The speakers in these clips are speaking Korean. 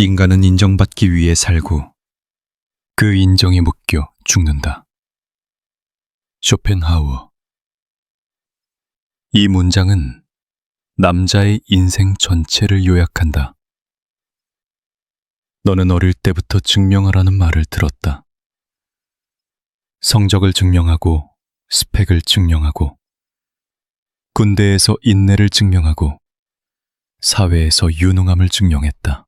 인간은 인정받기 위해 살고 그 인정에 묶여 죽는다. 쇼펜하우어. 이 문장은 남자의 인생 전체를 요약한다. 너는 어릴 때부터 증명하라는 말을 들었다. 성적을 증명하고, 스펙을 증명하고, 군대에서 인내를 증명하고, 사회에서 유능함을 증명했다.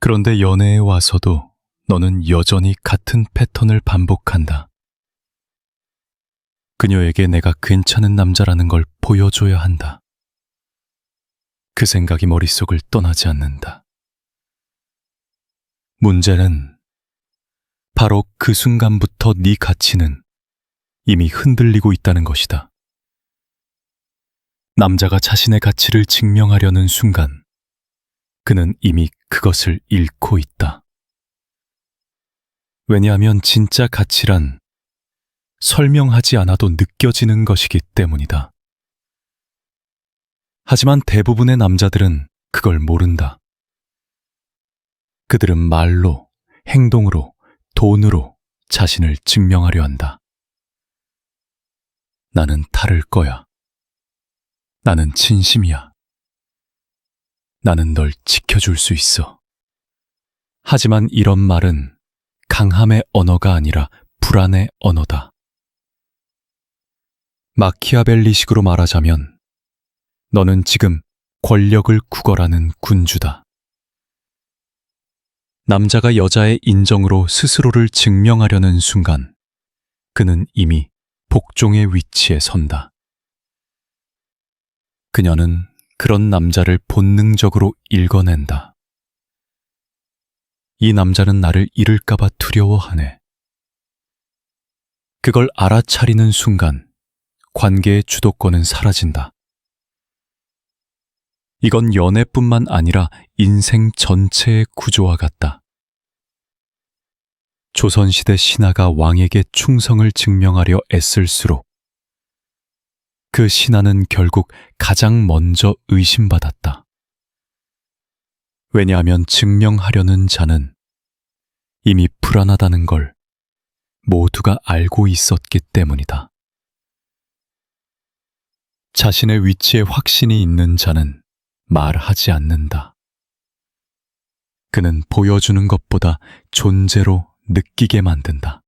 그런데 연애에 와서도 너는 여전히 같은 패턴을 반복한다. 그녀에게 내가 괜찮은 남자라는 걸 보여줘야 한다. 그 생각이 머릿속을 떠나지 않는다. 문제는 바로 그 순간부터 네 가치는 이미 흔들리고 있다는 것이다. 남자가 자신의 가치를 증명하려는 순간 그는 이미 그것을 잃고 있다. 왜냐하면 진짜 가치란 설명하지 않아도 느껴지는 것이기 때문이다. 하지만 대부분의 남자들은 그걸 모른다. 그들은 말로, 행동으로, 돈으로 자신을 증명하려 한다. 나는 다를 거야. 나는 진심이야. 나는 널 지켜줄 수 있어. 하지만 이런 말은 강함의 언어가 아니라 불안의 언어다. 마키아벨리식으로 말하자면 너는 지금 권력을 구걸하는 군주다. 남자가 여자의 인정으로 스스로를 증명하려는 순간 그는 이미 복종의 위치에 선다. 그녀는 그런 남자를 본능적으로 읽어낸다. 이 남자는 나를 잃을까봐 두려워하네. 그걸 알아차리는 순간 관계의 주도권은 사라진다. 이건 연애뿐만 아니라 인생 전체의 구조와 같다. 조선시대 신하가 왕에게 충성을 증명하려 애쓸수록 그 신하는 결국 가장 먼저 의심받았다. 왜냐하면 증명하려는 자는 이미 불안하다는 걸 모두가 알고 있었기 때문이다. 자신의 위치에 확신이 있는 자는 말하지 않는다. 그는 보여주는 것보다 존재로 느끼게 만든다.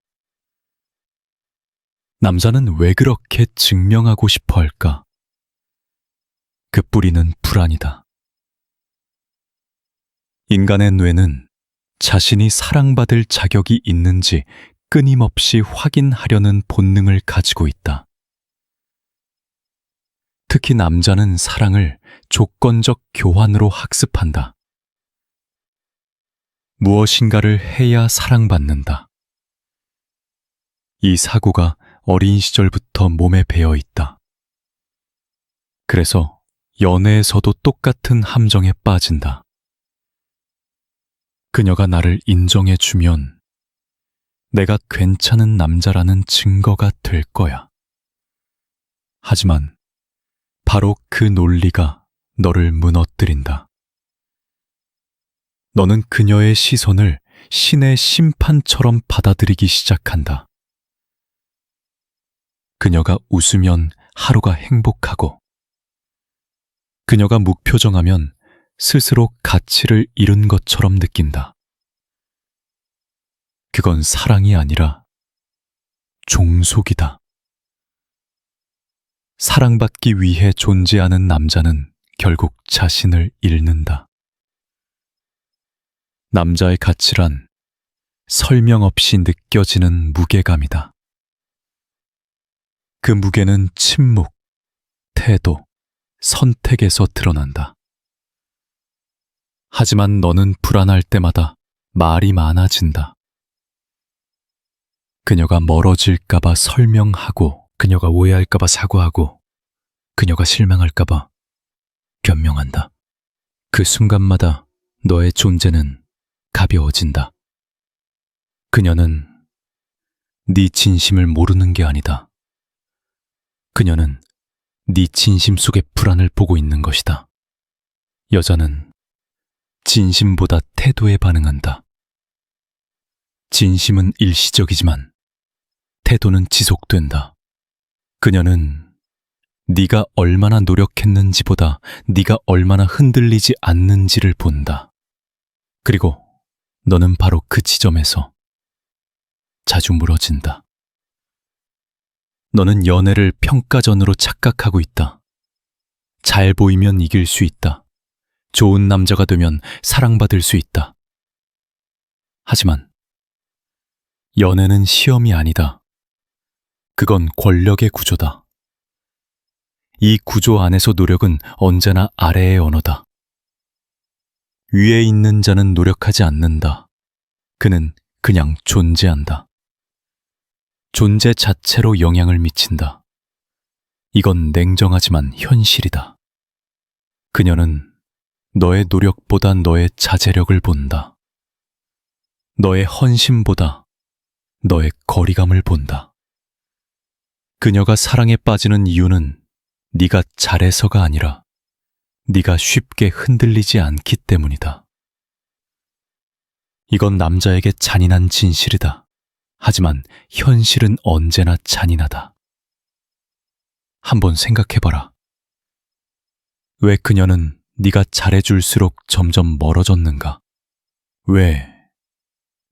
남자는 왜 그렇게 증명하고 싶어 할까? 그 뿌리는 불안이다. 인간의 뇌는 자신이 사랑받을 자격이 있는지 끊임없이 확인하려는 본능을 가지고 있다. 특히 남자는 사랑을 조건적 교환으로 학습한다. 무엇인가를 해야 사랑받는다. 이 사고가 어린 시절부터 몸에 배어 있다. 그래서 연애에서도 똑같은 함정에 빠진다. 그녀가 나를 인정해주면 내가 괜찮은 남자라는 증거가 될 거야. 하지만 바로 그 논리가 너를 무너뜨린다. 너는 그녀의 시선을 신의 심판처럼 받아들이기 시작한다. 그녀가 웃으면 하루가 행복하고, 그녀가 무표정하면 스스로 가치를 잃은 것처럼 느낀다. 그건 사랑이 아니라 종속이다. 사랑받기 위해 존재하는 남자는 결국 자신을 잃는다. 남자의 가치란 설명 없이 느껴지는 무게감이다. 그 무게는 침묵, 태도, 선택에서 드러난다. 하지만 너는 불안할 때마다 말이 많아진다. 그녀가 멀어질까봐 설명하고, 그녀가 오해할까봐 사과하고, 그녀가 실망할까봐 변명한다. 그 순간마다 너의 존재는 가벼워진다. 그녀는 네 진심을 모르는 게 아니다. 그녀는 네 진심 속의 불안을 보고 있는 것이다. 여자는 진심보다 태도에 반응한다. 진심은 일시적이지만 태도는 지속된다. 그녀는 네가 얼마나 노력했는지보다 네가 얼마나 흔들리지 않는지를 본다. 그리고 너는 바로 그 지점에서 자주 무너진다. 너는 연애를 평가전으로 착각하고 있다. 잘 보이면 이길 수 있다. 좋은 남자가 되면 사랑받을 수 있다. 하지만 연애는 시험이 아니다. 그건 권력의 구조다. 이 구조 안에서 노력은 언제나 아래의 언어다. 위에 있는 자는 노력하지 않는다. 그는 그냥 존재한다. 존재 자체로 영향을 미친다. 이건 냉정하지만 현실이다. 그녀는 너의 노력보다 너의 자제력을 본다. 너의 헌신보다 너의 거리감을 본다. 그녀가 사랑에 빠지는 이유는 네가 잘해서가 아니라 네가 쉽게 흔들리지 않기 때문이다. 이건 남자에게 잔인한 진실이다. 하지만 현실은 언제나 잔인하다. 한번 생각해봐라. 왜 그녀는 네가 잘해줄수록 점점 멀어졌는가? 왜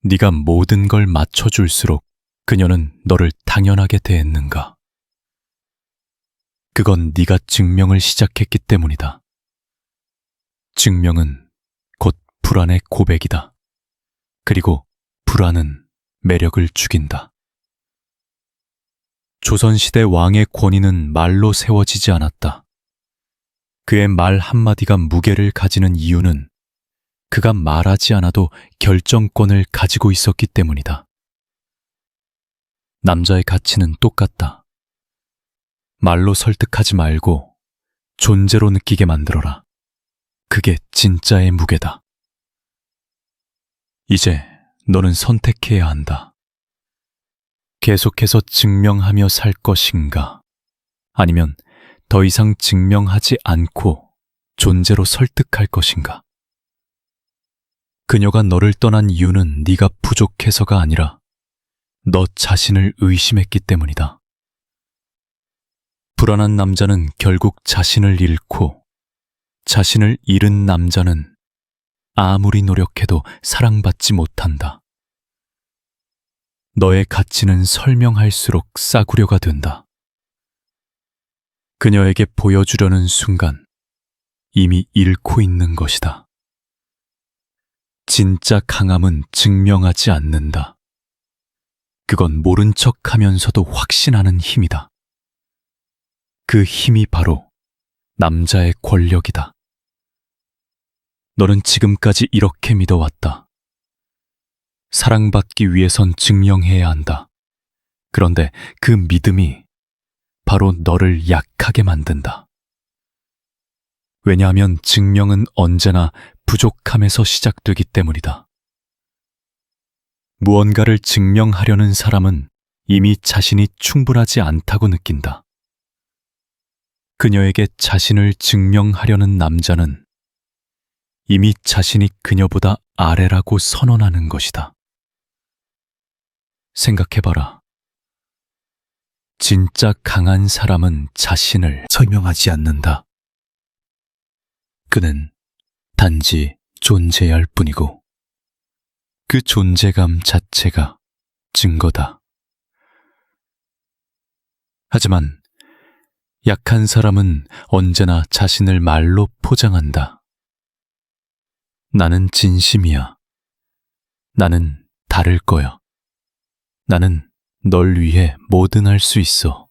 네가 모든 걸 맞춰줄수록 그녀는 너를 당연하게 대했는가? 그건 네가 증명을 시작했기 때문이다. 증명은 곧 불안의 고백이다. 그리고 불안은 매력을 죽인다. 조선시대 왕의 권위는 말로 세워지지 않았다. 그의 말 한마디가 무게를 가지는 이유는 그가 말하지 않아도 결정권을 가지고 있었기 때문이다. 남자의 가치는 똑같다. 말로 설득하지 말고 존재로 느끼게 만들어라. 그게 진짜의 무게다. 이제 너는 선택해야 한다. 계속해서 증명하며 살 것인가? 아니면 더 이상 증명하지 않고 존재로 설득할 것인가? 그녀가 너를 떠난 이유는 네가 부족해서가 아니라 너 자신을 의심했기 때문이다. 불안한 남자는 결국 자신을 잃고 자신을 잃은 남자는 아무리 노력해도 사랑받지 못한다. 너의 가치는 설명할수록 싸구려가 된다. 그녀에게 보여주려는 순간 이미 잃고 있는 것이다. 진짜 강함은 증명하지 않는다. 그건 모른 척하면서도 확신하는 힘이다. 그 힘이 바로 남자의 권력이다. 너는 지금까지 이렇게 믿어왔다. 사랑받기 위해선 증명해야 한다. 그런데 그 믿음이 바로 너를 약하게 만든다. 왜냐하면 증명은 언제나 부족함에서 시작되기 때문이다. 무언가를 증명하려는 사람은 이미 자신이 충분하지 않다고 느낀다. 그녀에게 자신을 증명하려는 남자는 이미 자신이 그녀보다 아래라고 선언하는 것이다. 생각해봐라. 진짜 강한 사람은 자신을 설명하지 않는다. 그는 단지 존재할 뿐이고 그 존재감 자체가 증거다. 하지만 약한 사람은 언제나 자신을 말로 포장한다. 나는 진심이야. 나는 다를 거야. 나는 널 위해 뭐든 할 수 있어.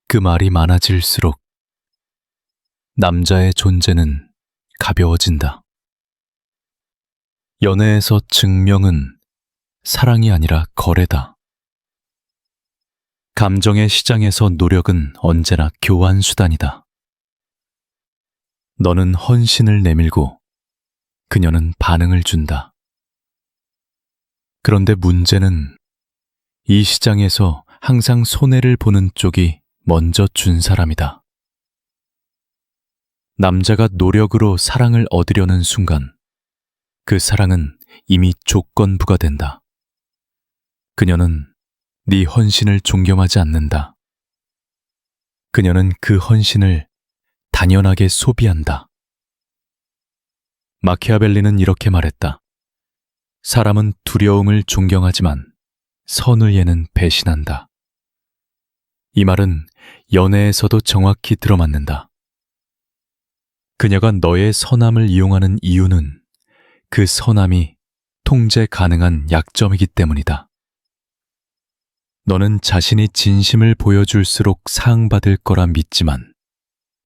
그 말이 많아질수록 남자의 존재는 가벼워진다. 연애에서 증명은 사랑이 아니라 거래다. 감정의 시장에서 노력은 언제나 교환 수단이다. 너는 헌신을 내밀고 그녀는 반응을 준다. 그런데 문제는 이 시장에서 항상 손해를 보는 쪽이 먼저 준 사람이다. 남자가 노력으로 사랑을 얻으려는 순간 그 사랑은 이미 조건부가 된다. 그녀는 네 헌신을 존경하지 않는다. 그녀는 그 헌신을 당연하게 소비한다. 마키아벨리는 이렇게 말했다. 사람은 두려움을 존경하지만 선의에는 배신한다. 이 말은 연애에서도 정확히 들어맞는다. 그녀가 너의 선함을 이용하는 이유는 그 선함이 통제 가능한 약점이기 때문이다. 너는 자신이 진심을 보여줄수록 사랑받을 거라 믿지만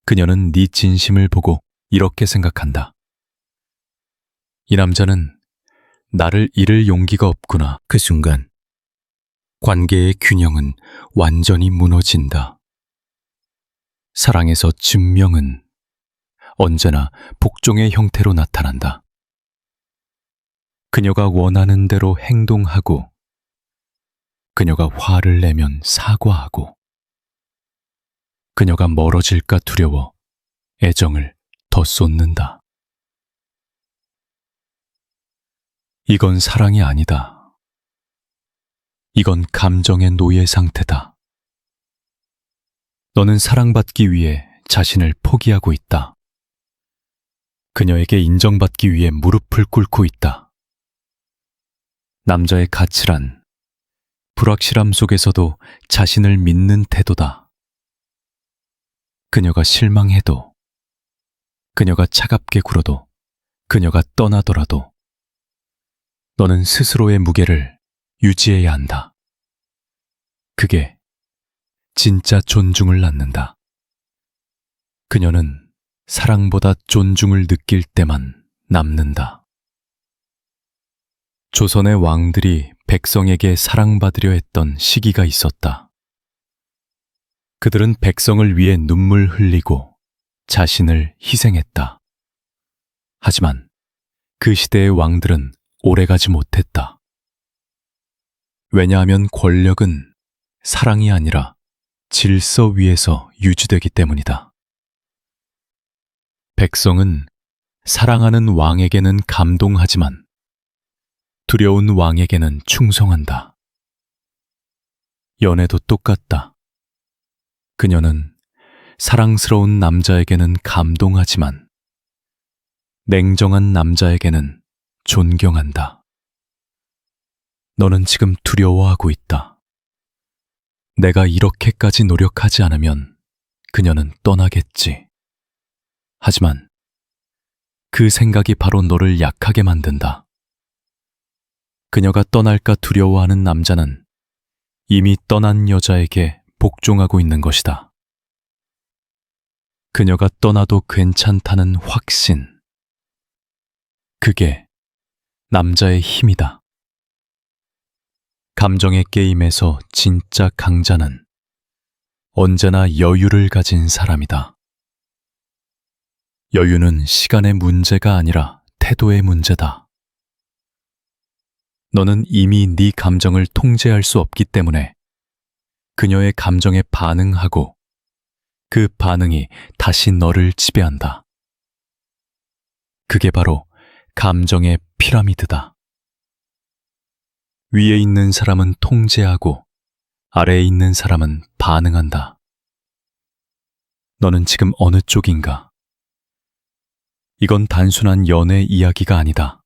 그녀는 네 진심을 보고 이렇게 생각한다. 이 남자는 나를 잃을 용기가 없구나. 그 순간 관계의 균형은 완전히 무너진다. 사랑에서 증명은 언제나 복종의 형태로 나타난다. 그녀가 원하는 대로 행동하고 그녀가 화를 내면 사과하고 그녀가 멀어질까 두려워 애정을 더 쏟는다. 이건 사랑이 아니다. 이건 감정의 노예 상태다. 너는 사랑받기 위해 자신을 포기하고 있다. 그녀에게 인정받기 위해 무릎을 꿇고 있다. 남자의 가치란 불확실함 속에서도 자신을 믿는 태도다. 그녀가 실망해도, 그녀가 차갑게 굴어도, 그녀가 떠나더라도 너는 스스로의 무게를 유지해야 한다. 그게 진짜 존중을 낳는다. 그녀는 사랑보다 존중을 느낄 때만 남는다. 조선의 왕들이 백성에게 사랑받으려 했던 시기가 있었다. 그들은 백성을 위해 눈물 흘리고 자신을 희생했다. 하지만 그 시대의 왕들은 오래가지 못했다. 왜냐하면 권력은 사랑이 아니라 질서 위에서 유지되기 때문이다. 백성은 사랑하는 왕에게는 감동하지만 두려운 왕에게는 충성한다. 연애도 똑같다. 그녀는 사랑스러운 남자에게는 감동하지만 냉정한 남자에게는 존경한다. 너는 지금 두려워하고 있다. 내가 이렇게까지 노력하지 않으면 그녀는 떠나겠지. 하지만 그 생각이 바로 너를 약하게 만든다. 그녀가 떠날까 두려워하는 남자는 이미 떠난 여자에게 복종하고 있는 것이다. 그녀가 떠나도 괜찮다는 확신. 그게 남자의 힘이다. 감정의 게임에서 진짜 강자는 언제나 여유를 가진 사람이다. 여유는 시간의 문제가 아니라 태도의 문제다. 너는 이미 네 감정을 통제할 수 없기 때문에 그녀의 감정에 반응하고 그 반응이 다시 너를 지배한다. 그게 바로 감정의 피라미드다. 위에 있는 사람은 통제하고 아래에 있는 사람은 반응한다. 너는 지금 어느 쪽인가? 이건 단순한 연애 이야기가 아니다.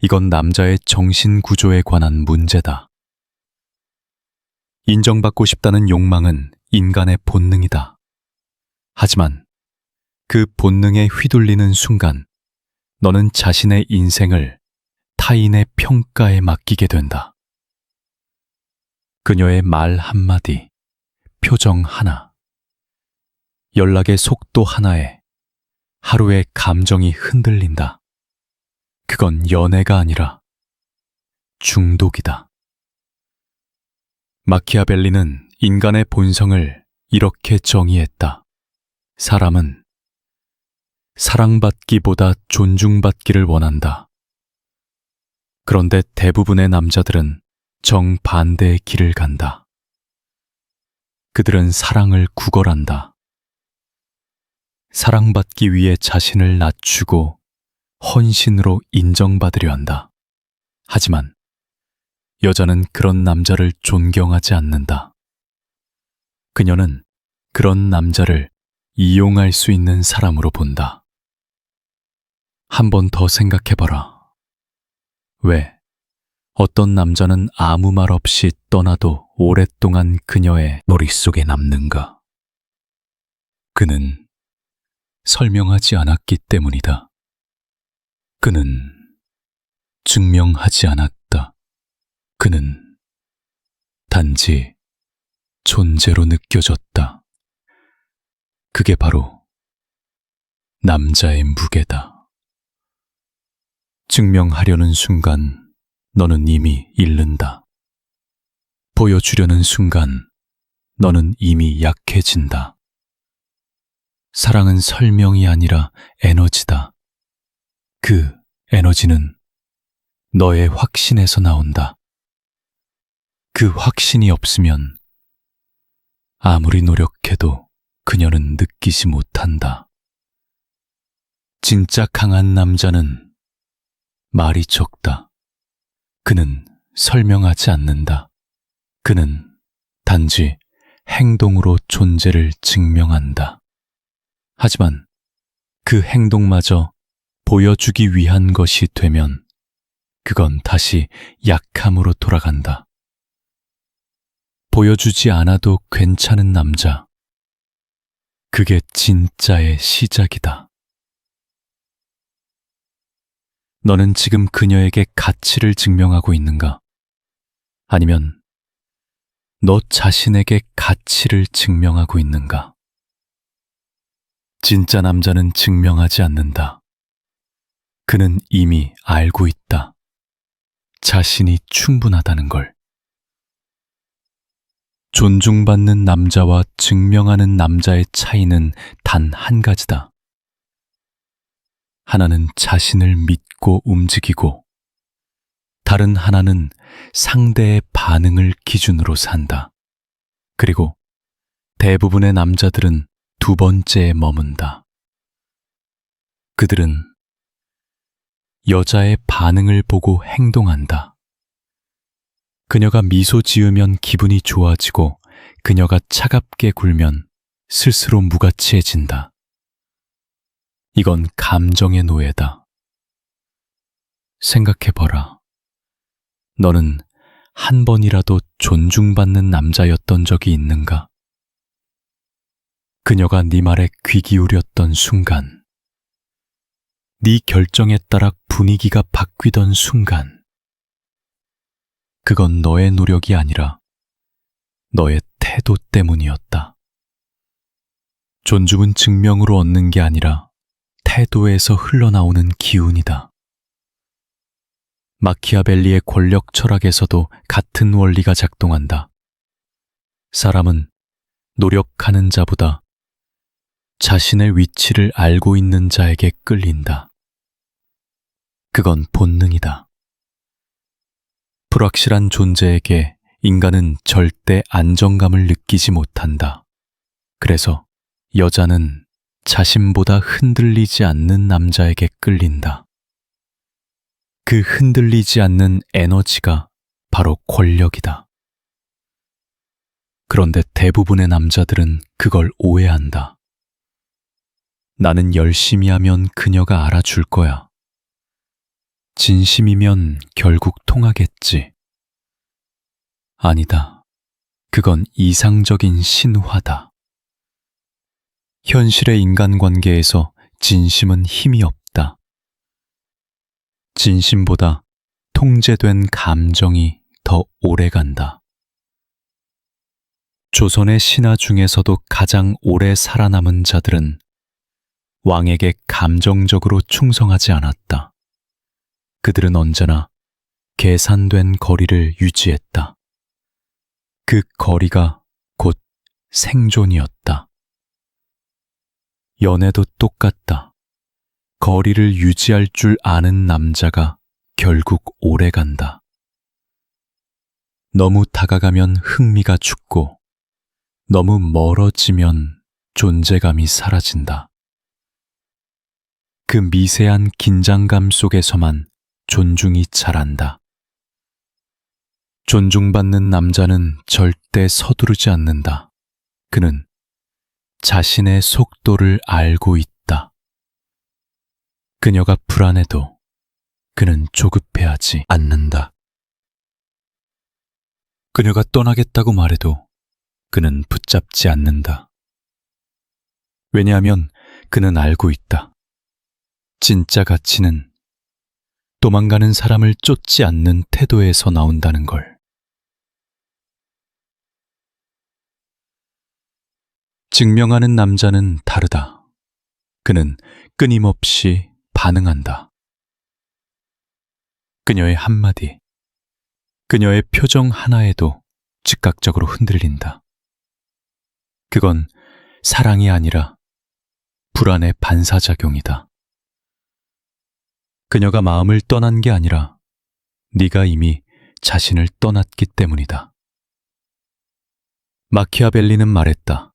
이건 남자의 정신 구조에 관한 문제다. 인정받고 싶다는 욕망은 인간의 본능이다. 하지만 그 본능에 휘둘리는 순간 너는 자신의 인생을 타인의 평가에 맡기게 된다. 그녀의 말 한마디, 표정 하나, 연락의 속도 하나에 하루의 감정이 흔들린다. 그건 연애가 아니라 중독이다. 마키아벨리는 인간의 본성을 이렇게 정의했다. 사람은 사랑받기보다 존중받기를 원한다. 그런데 대부분의 남자들은 정반대의 길을 간다. 그들은 사랑을 구걸한다. 사랑받기 위해 자신을 낮추고 헌신으로 인정받으려 한다. 하지만 여자는 그런 남자를 존경하지 않는다. 그녀는 그런 남자를 이용할 수 있는 사람으로 본다. 한 번 더 생각해봐라. 왜 어떤 남자는 아무 말 없이 떠나도 오랫동안 그녀의 머릿속에 남는가? 그는 설명하지 않았기 때문이다. 그는 증명하지 않았다. 그는 단지 존재로 느껴졌다. 그게 바로 남자의 무게다. 증명하려는 순간 너는 이미 잃는다. 보여주려는 순간 너는 이미 약해진다. 사랑은 설명이 아니라 에너지다. 그 에너지는 너의 확신에서 나온다. 그 확신이 없으면 아무리 노력해도 그녀는 느끼지 못한다. 진짜 강한 남자는 말이 적다. 그는 설명하지 않는다. 그는 단지 행동으로 존재를 증명한다. 하지만 그 행동마저 보여주기 위한 것이 되면 그건 다시 약함으로 돌아간다. 보여주지 않아도 괜찮은 남자. 그게 진짜의 시작이다. 너는 지금 그녀에게 가치를 증명하고 있는가? 아니면 너 자신에게 가치를 증명하고 있는가? 진짜 남자는 증명하지 않는다. 그는 이미 알고 있다. 자신이 충분하다는 걸. 존중받는 남자와 증명하는 남자의 차이는 단 한 가지다. 하나는 자신을 믿고 움직이고, 다른 하나는 상대의 반응을 기준으로 산다. 그리고 대부분의 남자들은 두 번째에 머문다. 그들은 여자의 반응을 보고 행동한다. 그녀가 미소 지으면 기분이 좋아지고 그녀가 차갑게 굴면 스스로 무가치해진다. 이건 감정의 노예다. 생각해봐라. 너는 한 번이라도 존중받는 남자였던 적이 있는가? 그녀가 네 말에 귀 기울였던 순간, 네 결정에 따라 분위기가 바뀌던 순간, 그건 너의 노력이 아니라 너의 태도 때문이었다. 존중은 증명으로 얻는 게 아니라 태도에서 흘러나오는 기운이다. 마키아벨리의 권력 철학에서도 같은 원리가 작동한다. 사람은 노력하는 자보다 자신의 위치를 알고 있는 자에게 끌린다. 그건 본능이다. 불확실한 존재에게 인간은 절대 안정감을 느끼지 못한다. 그래서 여자는 자신보다 흔들리지 않는 남자에게 끌린다. 그 흔들리지 않는 에너지가 바로 권력이다. 그런데 대부분의 남자들은 그걸 오해한다. 나는 열심히 하면 그녀가 알아줄 거야. 진심이면 결국 통하겠지. 아니다. 그건 이상적인 신화다. 현실의 인간관계에서 진심은 힘이 없다. 진심보다 통제된 감정이 더 오래 간다. 조선의 신하 중에서도 가장 오래 살아남은 자들은 왕에게 감정적으로 충성하지 않았다. 그들은 언제나 계산된 거리를 유지했다. 그 거리가 곧 생존이었다. 연애도 똑같다. 거리를 유지할 줄 아는 남자가 결국 오래 간다. 너무 다가가면 흥미가 죽고 너무 멀어지면 존재감이 사라진다. 그 미세한 긴장감 속에서만 존중이 자란다. 존중받는 남자는 절대 서두르지 않는다. 그는 자신의 속도를 알고 있다. 그녀가 불안해도 그는 조급해하지 않는다. 그녀가 떠나겠다고 말해도 그는 붙잡지 않는다. 왜냐하면 그는 알고 있다. 진짜 가치는 도망가는 사람을 쫓지 않는 태도에서 나온다는 걸. 증명하는 남자는 다르다. 그는 끊임없이 반응한다. 그녀의 한마디, 그녀의 표정 하나에도 즉각적으로 흔들린다. 그건 사랑이 아니라 불안의 반사작용이다. 그녀가 마음을 떠난 게 아니라 네가 이미 자신을 떠났기 때문이다. 마키아벨리는 말했다.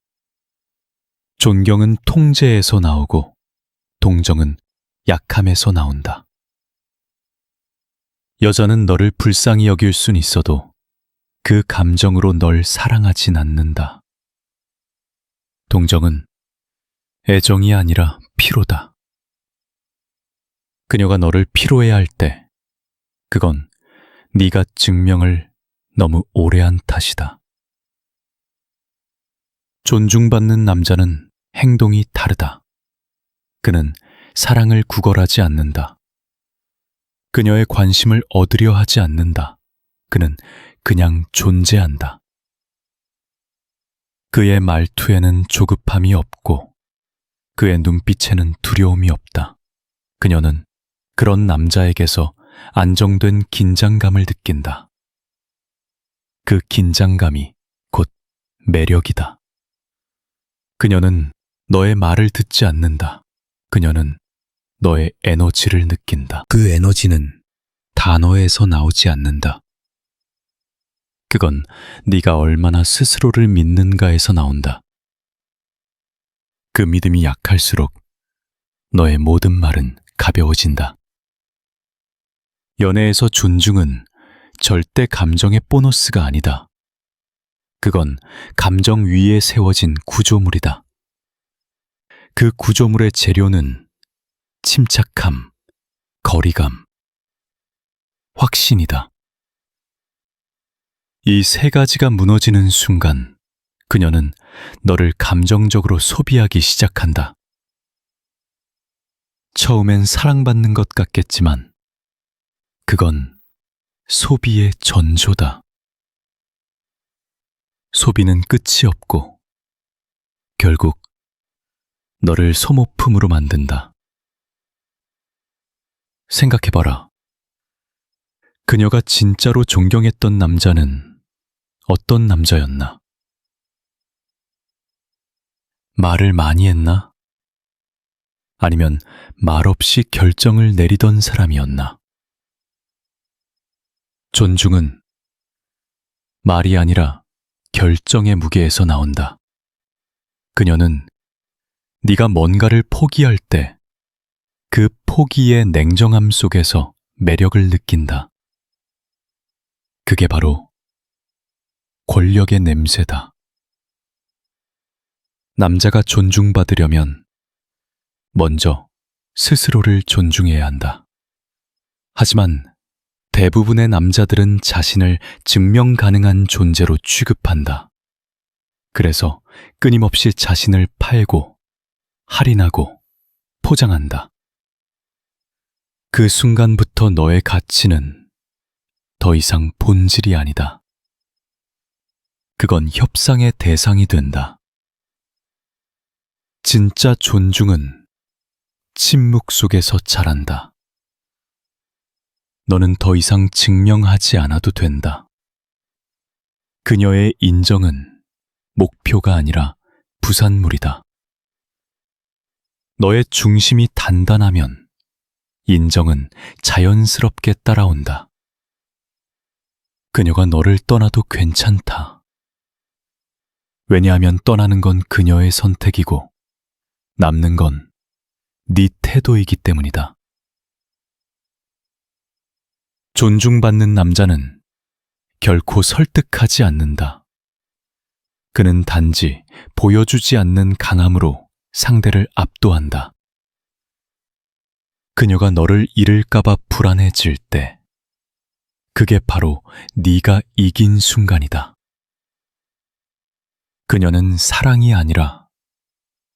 존경은 통제에서 나오고 동정은 약함에서 나온다. 여자는 너를 불쌍히 여길 순 있어도 그 감정으로 널 사랑하진 않는다. 동정은 애정이 아니라 피로다. 그녀가 너를 피로해할 때 그건 네가 증명을 너무 오래 한 탓이다. 존중받는 남자는 행동이 다르다. 그는 사랑을 구걸하지 않는다. 그녀의 관심을 얻으려 하지 않는다. 그는 그냥 존재한다. 그의 말투에는 조급함이 없고 그의 눈빛에는 두려움이 없다. 그녀는 그런 남자에게서 안정된 긴장감을 느낀다. 그 긴장감이 곧 매력이다. 그녀는 너의 말을 듣지 않는다. 그녀는 너의 에너지를 느낀다. 그 에너지는 단어에서 나오지 않는다. 그건 네가 얼마나 스스로를 믿는가에서 나온다. 그 믿음이 약할수록 너의 모든 말은 가벼워진다. 연애에서 존중은 절대 감정의 보너스가 아니다. 그건 감정 위에 세워진 구조물이다. 그 구조물의 재료는 침착함, 거리감, 확신이다. 이 세 가지가 무너지는 순간 그녀는 너를 감정적으로 소비하기 시작한다. 처음엔 사랑받는 것 같겠지만 그건 소비의 전조다. 소비는 끝이 없고 결국 너를 소모품으로 만든다. 생각해봐라. 그녀가 진짜로 존경했던 남자는 어떤 남자였나? 말을 많이 했나? 아니면 말없이 결정을 내리던 사람이었나? 존중은 말이 아니라 결정의 무게에서 나온다. 그녀는 네가 뭔가를 포기할 때 그 포기의 냉정함 속에서 매력을 느낀다. 그게 바로 권력의 냄새다. 남자가 존중받으려면 먼저 스스로를 존중해야 한다. 하지만 대부분의 남자들은 자신을 증명 가능한 존재로 취급한다. 그래서 끊임없이 자신을 팔고 할인하고 포장한다. 그 순간부터 너의 가치는 더 이상 본질이 아니다. 그건 협상의 대상이 된다. 진짜 존중은 침묵 속에서 자란다. 너는 더 이상 증명하지 않아도 된다. 그녀의 인정은 목표가 아니라 부산물이다. 너의 중심이 단단하면 인정은 자연스럽게 따라온다. 그녀가 너를 떠나도 괜찮다. 왜냐하면 떠나는 건 그녀의 선택이고 남는 건 네 태도이기 때문이다. 존중받는 남자는 결코 설득하지 않는다. 그는 단지 보여주지 않는 강함으로 상대를 압도한다. 그녀가 너를 잃을까봐 불안해질 때, 그게 바로 네가 이긴 순간이다. 그녀는 사랑이 아니라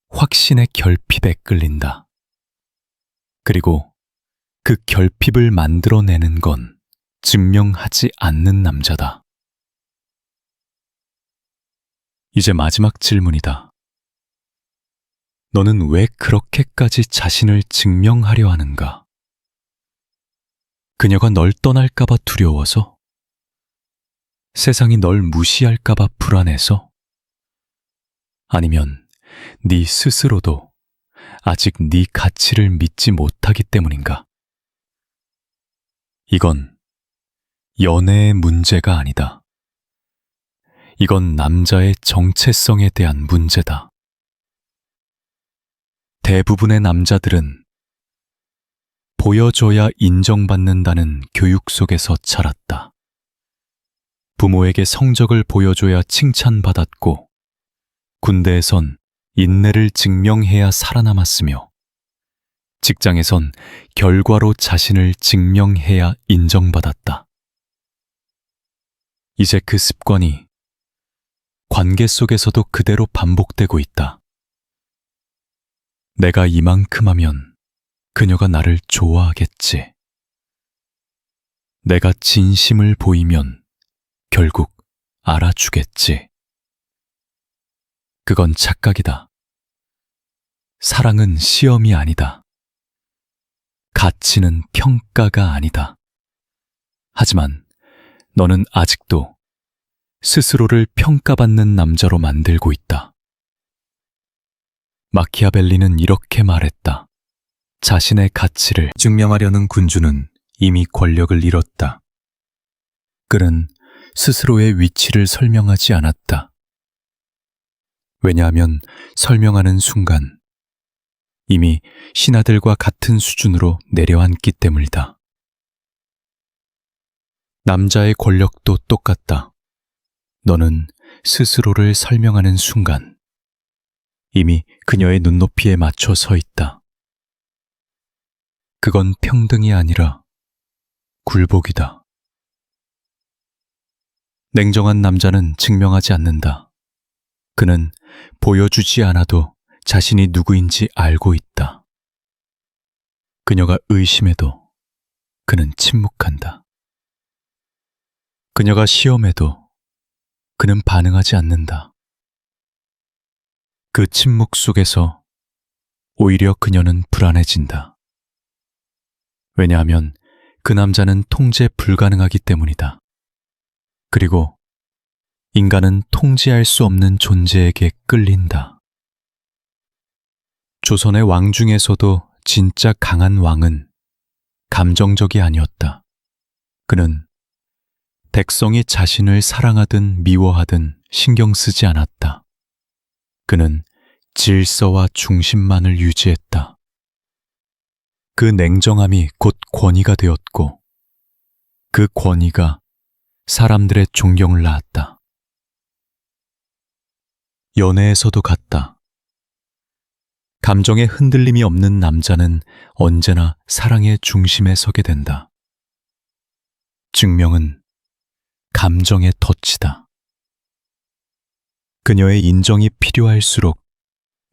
확신의 결핍에 끌린다. 그리고 그 결핍을 만들어내는 건 증명하지 않는 남자다. 이제 마지막 질문이다. 너는 왜 그렇게까지 자신을 증명하려 하는가? 그녀가 널 떠날까봐 두려워서? 세상이 널 무시할까봐 불안해서? 아니면 네 스스로도 아직 네 가치를 믿지 못하기 때문인가? 이건 연애의 문제가 아니다. 이건 남자의 정체성에 대한 문제다. 대부분의 남자들은 보여줘야 인정받는다는 교육 속에서 자랐다. 부모에게 성적을 보여줘야 칭찬받았고, 군대에선 인내를 증명해야 살아남았으며, 직장에선 결과로 자신을 증명해야 인정받았다. 이제 그 습관이 관계 속에서도 그대로 반복되고 있다. 내가 이만큼 하면 그녀가 나를 좋아하겠지. 내가 진심을 보이면 결국 알아주겠지. 그건 착각이다. 사랑은 시험이 아니다. 가치는 평가가 아니다. 하지만 너는 아직도 스스로를 평가받는 남자로 만들고 있다. 마키아벨리는 이렇게 말했다. 자신의 가치를 증명하려는 군주는 이미 권력을 잃었다. 그는 스스로의 위치를 설명하지 않았다. 왜냐하면 설명하는 순간 이미 신하들과 같은 수준으로 내려앉기 때문이다. 남자의 권력도 똑같다. 너는 스스로를 설명하는 순간 이미 그녀의 눈높이에 맞춰 서 있다. 그건 평등이 아니라 굴복이다. 냉정한 남자는 증명하지 않는다. 그는 보여주지 않아도 자신이 누구인지 알고 있다. 그녀가 의심해도 그는 침묵한다. 그녀가 시험해도 그는 반응하지 않는다. 그 침묵 속에서 오히려 그녀는 불안해진다. 왜냐하면 그 남자는 통제 불가능하기 때문이다. 그리고 인간은 통제할 수 없는 존재에게 끌린다. 조선의 왕 중에서도 진짜 강한 왕은 감정적이 아니었다. 그는 백성이 자신을 사랑하든 미워하든 신경 쓰지 않았다. 그는 질서와 중심만을 유지했다. 그 냉정함이 곧 권위가 되었고, 그 권위가 사람들의 존경을 낳았다. 연애에서도 같다. 감정에 흔들림이 없는 남자는 언제나 사랑의 중심에 서게 된다. 증명은 감정의 덫이다. 그녀의 인정이 필요할수록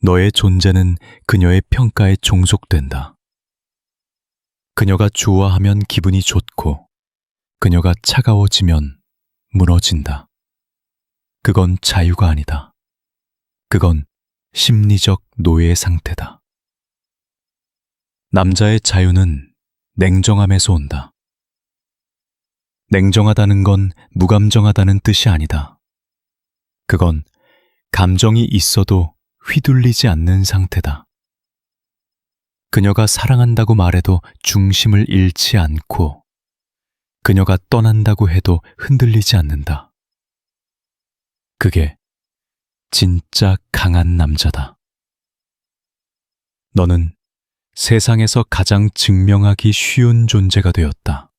너의 존재는 그녀의 평가에 종속된다. 그녀가 좋아하면 기분이 좋고, 그녀가 차가워지면 무너진다. 그건 자유가 아니다. 그건 심리적 노예 상태다. 남자의 자유는 냉정함에서 온다. 냉정하다는 건 무감정하다는 뜻이 아니다. 그건 감정이 있어도 휘둘리지 않는 상태다. 그녀가 사랑한다고 말해도 중심을 잃지 않고, 그녀가 떠난다고 해도 흔들리지 않는다. 그게 진짜 강한 남자다. 너는 세상에서 가장 증명하기 쉬운 존재가 되었다.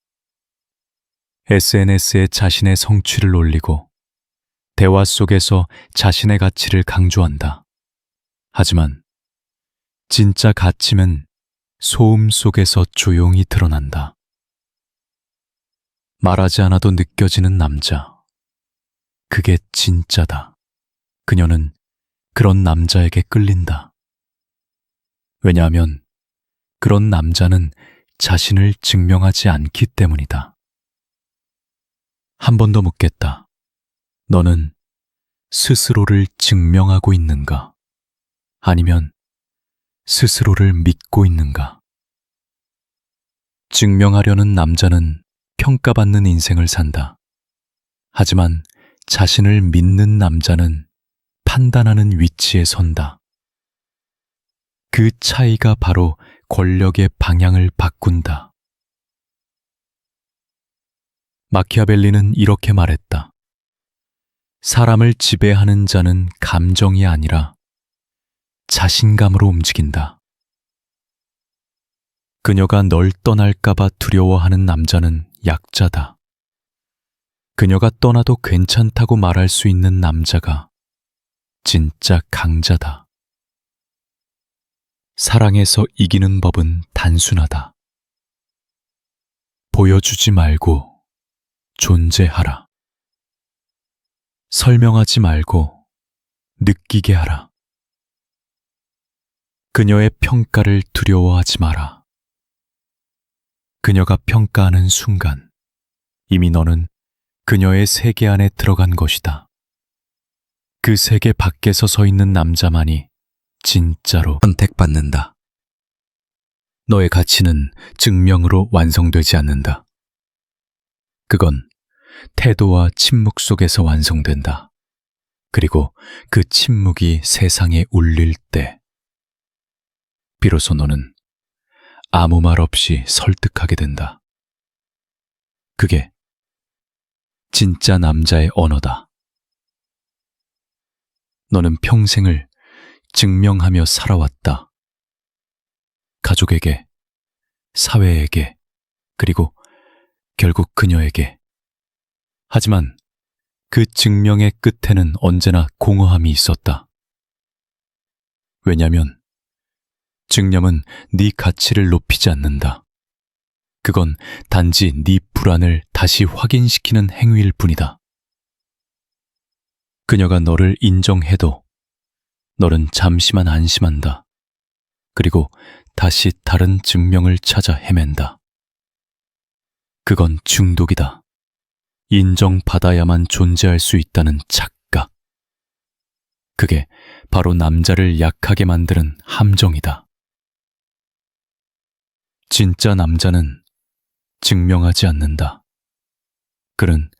SNS에 자신의 성취를 올리고 대화 속에서 자신의 가치를 강조한다. 하지만 진짜 가치는 소음 속에서 조용히 드러난다. 말하지 않아도 느껴지는 남자. 그게 진짜다. 그녀는 그런 남자에게 끌린다. 왜냐하면 그런 남자는 자신을 증명하지 않기 때문이다. 한 번 더 묻겠다. 너는 스스로를 증명하고 있는가? 아니면 스스로를 믿고 있는가? 증명하려는 남자는 평가받는 인생을 산다. 하지만 자신을 믿는 남자는 판단하는 위치에 선다. 그 차이가 바로 권력의 방향을 바꾼다. 마키아벨리는 이렇게 말했다. 사람을 지배하는 자는 감정이 아니라 자신감으로 움직인다. 그녀가 널 떠날까봐 두려워하는 남자는 약자다. 그녀가 떠나도 괜찮다고 말할 수 있는 남자가 진짜 강자다. 사랑에서 이기는 법은 단순하다. 보여주지 말고 존재하라. 설명하지 말고 느끼게 하라. 그녀의 평가를 두려워하지 마라. 그녀가 평가하는 순간 이미 너는 그녀의 세계 안에 들어간 것이다. 그 세계 밖에서 서 있는 남자만이 진짜로 선택받는다. 너의 가치는 증명으로 완성되지 않는다. 그건 태도와 침묵 속에서 완성된다. 그리고 그 침묵이 세상에 울릴 때 비로소 너는 아무 말 없이 설득하게 된다. 그게 진짜 남자의 언어다. 너는 평생을 증명하며 살아왔다. 가족에게, 사회에게, 그리고 결국 그녀에게. 하지만 그 증명의 끝에는 언제나 공허함이 있었다. 왜냐하면 증명은 네 가치를 높이지 않는다. 그건 단지 네 불안을 다시 확인시키는 행위일 뿐이다. 그녀가 너를 인정해도 너는 잠시만 안심한다. 그리고 다시 다른 증명을 찾아 헤맨다. 그건 중독이다. 인정받아야만 존재할 수 있다는 착각. 그게 바로 남자를 약하게 만드는 함정이다. 진짜 남자는 증명하지 않는다. 그는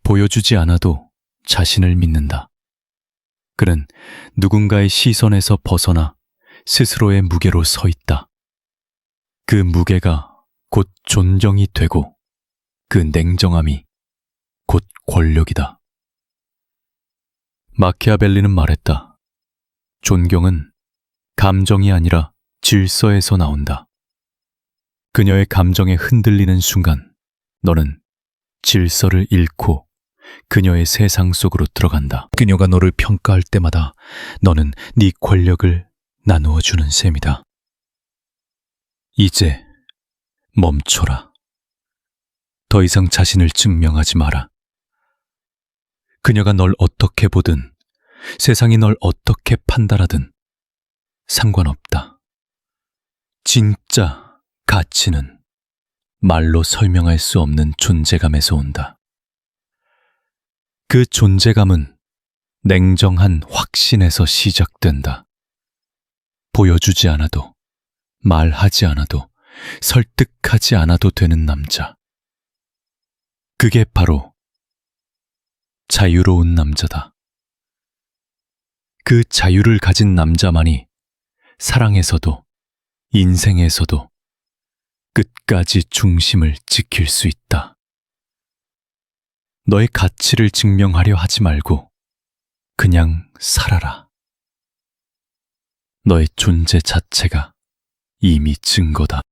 보여주지 않아도 자신을 믿는다. 그는 누군가의 시선에서 벗어나 스스로의 무게로 서 있다. 그 무게가 곧 존경이 되고 그 냉정함이 곧 권력이다. 마키아벨리는 말했다. 존경은 감정이 아니라 질서에서 나온다. 그녀의 감정에 흔들리는 순간 너는 질서를 잃고 그녀의 세상 속으로 들어간다. 그녀가 너를 평가할 때마다 너는 네 권력을 나누어 주는 셈이다. 이제 멈춰라. 더 이상 자신을 증명하지 마라. 그녀가 널 어떻게 보든 세상이 널 어떻게 판단하든 상관없다. 진짜 가치는 말로 설명할 수 없는 존재감에서 온다. 그 존재감은 냉정한 확신에서 시작된다. 보여주지 않아도, 말하지 않아도, 설득하지 않아도 되는 남자. 그게 바로 자유로운 남자다. 그 자유를 가진 남자만이 사랑에서도 인생에서도 끝까지 중심을 지킬 수 있다. 너의 가치를 증명하려 하지 말고 그냥 살아라. 너의 존재 자체가 이미 증거다.